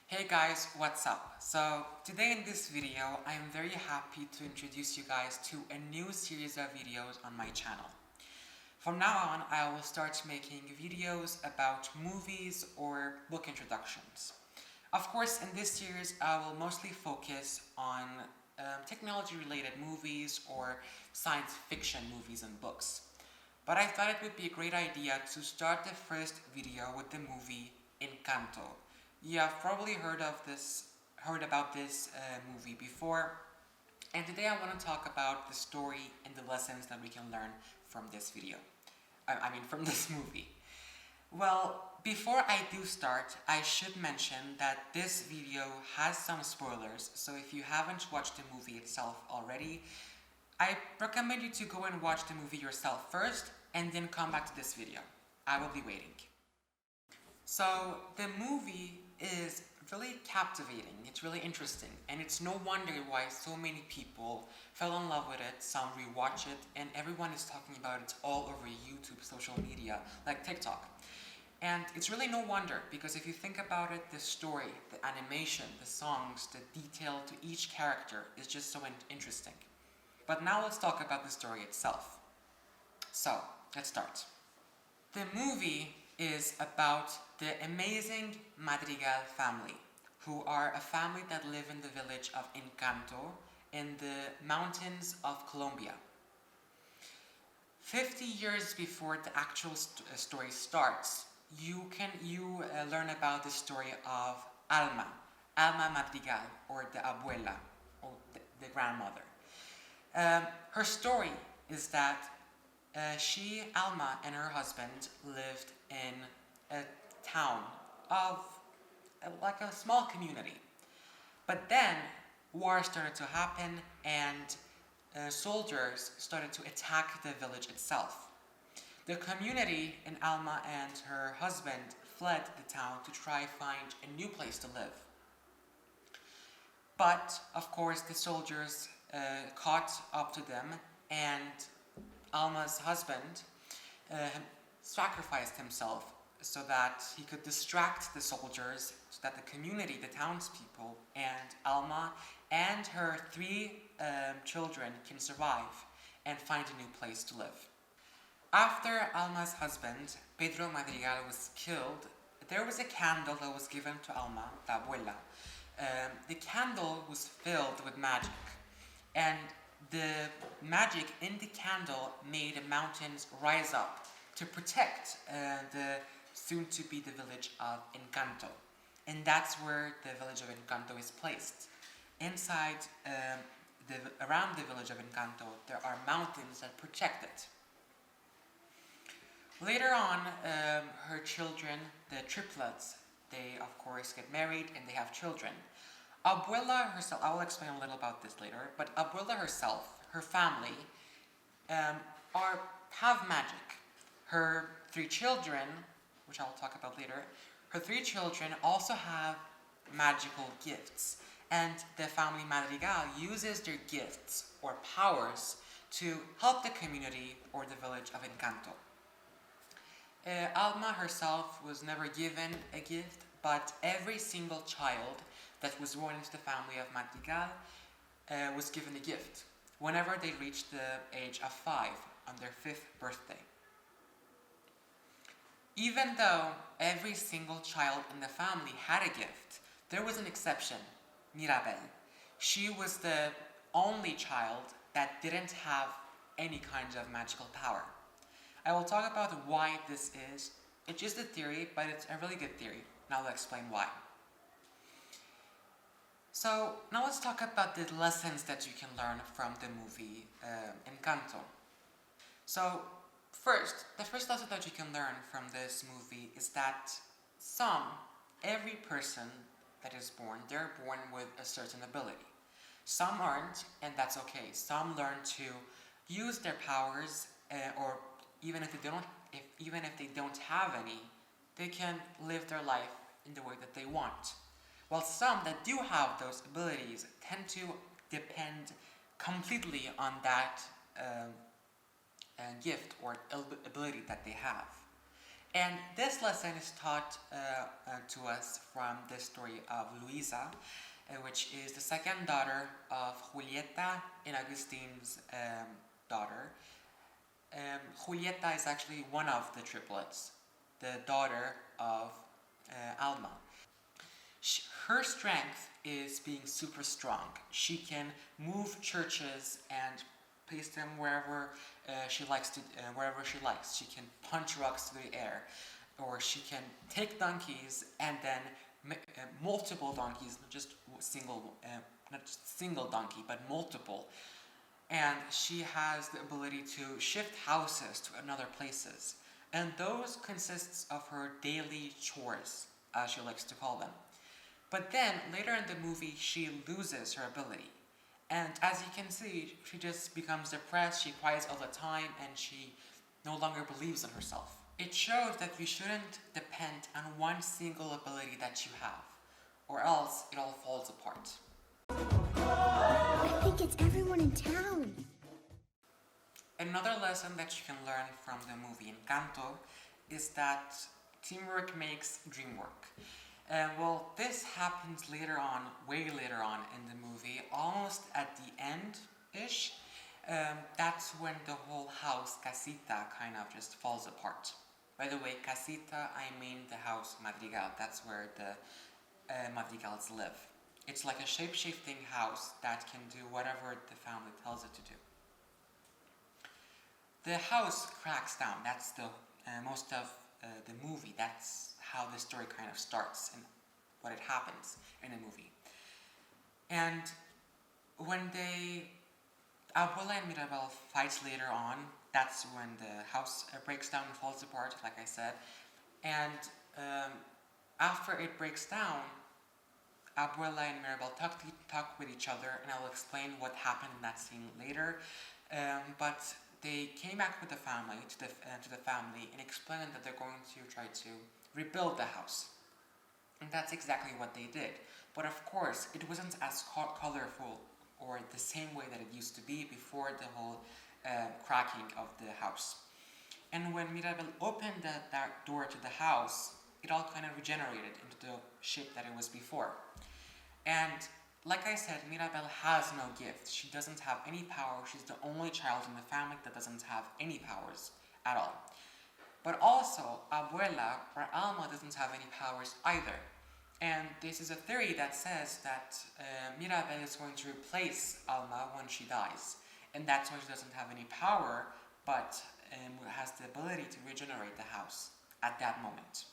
Hey guys, what's up? So today in this video, I am very happy to introduce you guys to a new series of videos on my channel. From now on, I will start making videos about movies or book introductions. Of course, in this series, I will mostly focus on technology-related movies or science fiction movies and books. But I thought it would be a great idea to start the first video with the movie Encanto. You have probably heard about this movie before, and today I want to talk about the story and the lessons that we can learn from this video. From this movie. Well, before I do start, I should mention that this video has some spoilers, so if you haven't watched the movie itself already, I recommend you to go and watch the movie yourself first, and then come back to this video. I will be waiting. So, the movie is really captivating, it's really interesting, and it's no wonder why so many people fell in love with it, some rewatch it, and everyone is talking about it all over YouTube, social media, like TikTok. And it's really no wonder, because if you think about it, the story, the animation, the songs, the detail to each character is just so interesting. But now let's talk about the story itself. So, let's start. The movie is about the amazing Madrigal family, who are a family that live in the village of Encanto in the mountains of Colombia. 50 years before the actual story starts, you learn about the story of Alma Madrigal, or the abuela, or the grandmother. Her story is that Alma, and her husband lived in a town of like a small community. But then war started to happen, and soldiers started to attack the village itself. The community and Alma and her husband fled the town to try find a new place to live. But of course the soldiers caught up to them, and Alma's husband sacrificed himself so that he could distract the soldiers, so that the community, the townspeople, and Alma and her three children can survive and find a new place to live. After Alma's husband, Pedro Madrigal, was killed, there was a candle that was given to Alma, the abuela. The candle was filled with magic, and the magic in the candle made mountains rise up to protect the soon-to-be the village of Encanto. And that's where the village of Encanto is placed. Inside, around the village of Encanto, there are mountains that protect it. Later on, her children, the triplets, they of course get married and they have children. Abuela herself, I will explain a little about this later, but Abuela herself, her family, have magic. Her three children, which I'll talk about later, her three children also have magical gifts, and the family Madrigal uses their gifts or powers to help the community or the village of Encanto. Alma herself was never given a gift, but every single child that was born into the family of Madrigal was given a gift whenever they reached the age of 5 on their 5th birthday. Even though every single child in the family had a gift, there was an exception, Mirabel. She was the only child that didn't have any kind of magical power. I will talk about why this is. It's just a theory, but it's a really good theory. Now I'll explain why. So now let's talk about the lessons that you can learn from the movie Encanto. So the first lesson that you can learn from this movie is that every person that is born, they're born with a certain ability. Some aren't, and that's okay. Some learn to use their powers, or even if they don't have any, they can live their life in the way that they want. While some that do have those abilities tend to depend completely on that gift or ability that they have. And this lesson is taught to us from the story of Luisa, which is the second daughter of Julieta and Agustine's daughter. Julieta is actually one of the triplets, the daughter of Alma. Her strength is being super strong. She can move churches and place them wherever she likes to, wherever she likes. She can punch rocks through the air, or she can take donkeys and then multiple donkeys, not just single donkey, but multiple. And she has the ability to shift houses to another places, and those consists of her daily chores, as she likes to call them. But then, later in the movie, she loses her ability. And as you can see, she just becomes depressed, she cries all the time, and she no longer believes in herself. It shows that you shouldn't depend on one single ability that you have, or else it all falls apart. I think it's everyone in town. Another lesson that you can learn from the movie Encanto is that teamwork makes dream work. Well, this happens later on, way later on in the movie, almost at the end-ish. That's when the whole house, casita, kind of just falls apart. By the way, casita, I mean the house Madrigal. That's where the Madrigals live. It's like a shape-shifting house that can do whatever the family tells it to do. The house cracks down. That's the most of the movie. That's how the story kind of starts and what it happens in the movie. And when Abuela and Mirabel fight later on, that's when the house breaks down and falls apart, like I said. And after it breaks down, Abuela and Mirabel talk with each other, and I'll explain what happened in that scene later. But they came back with the family to the family and explained that they're going to try to rebuild the house, and that's exactly what they did. But of course, it wasn't as colorful or the same way that it used to be before the whole cracking of the house. And when Mirabel opened that door to the house, it all kind of regenerated into the shape that it was before. And like I said, Mirabel has no gift. She doesn't have any power. She's the only child in the family that doesn't have any powers at all. But also, Abuela, or Alma, doesn't have any powers either. And this is a theory that says that Mirabel is going to replace Alma when she dies. And that's why she doesn't have any power, but has the ability to regenerate the house at that moment.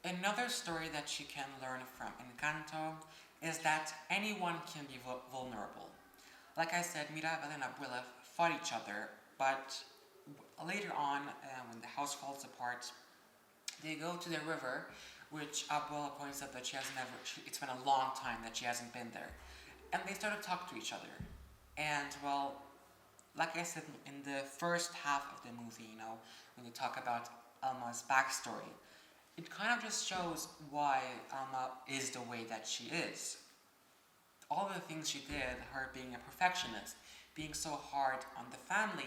Another story that you can learn from Encanto is that anyone can be vulnerable. Like I said, Mirabel and Abuela fought each other, but later on, when the house falls apart, they go to the river, which Abuela points out that it's been a long time that she hasn't been there. And they start to talk to each other. And well, like I said, in the first half of the movie, when they talk about Alma's backstory, it kind of just shows why Alma is the way that she is. All the things she did, her being a perfectionist, being so hard on the family,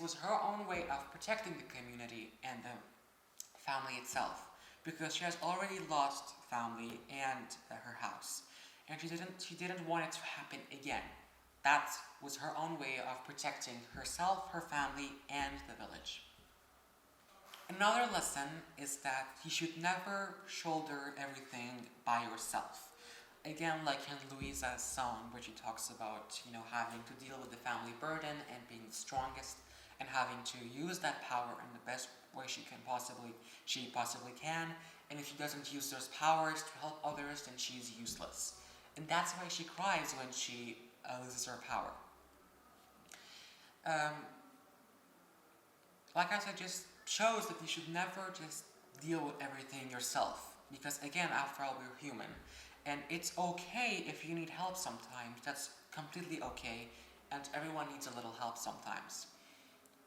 was her own way of protecting the community and the family itself. Because she has already lost family and her house. And she didn't want it to happen again. That was her own way of protecting herself, her family, and the village. Another lesson is that you should never shoulder everything by yourself. Again, like in Luisa's song, where she talks about, having to deal with the family burden and being the strongest and having to use that power in the best way she possibly can. And if she doesn't use those powers to help others, then she's useless. And that's why she cries when she loses her power. Like I said, just shows that you should never just deal with everything yourself. Because again, after all, we're human. And it's okay if you need help sometimes. That's completely okay. And everyone needs a little help sometimes.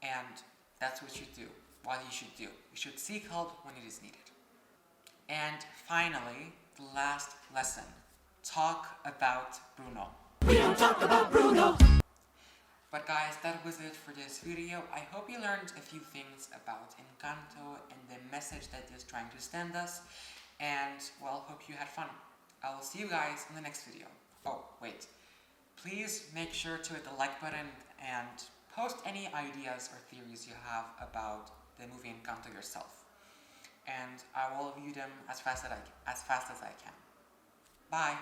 And that's what you do. What you should do. You should seek help when it is needed. And finally, the last lesson. Talk about Bruno. But guys, that was it for this video. I hope you learned a few things about Encanto and the message that it's trying to send us. And, well, hope you had fun. I will see you guys in the next video. Oh, wait. Please make sure to hit the like button and post any ideas or theories you have about the movie Encanto yourself. And I will view them as fast as I can. Bye!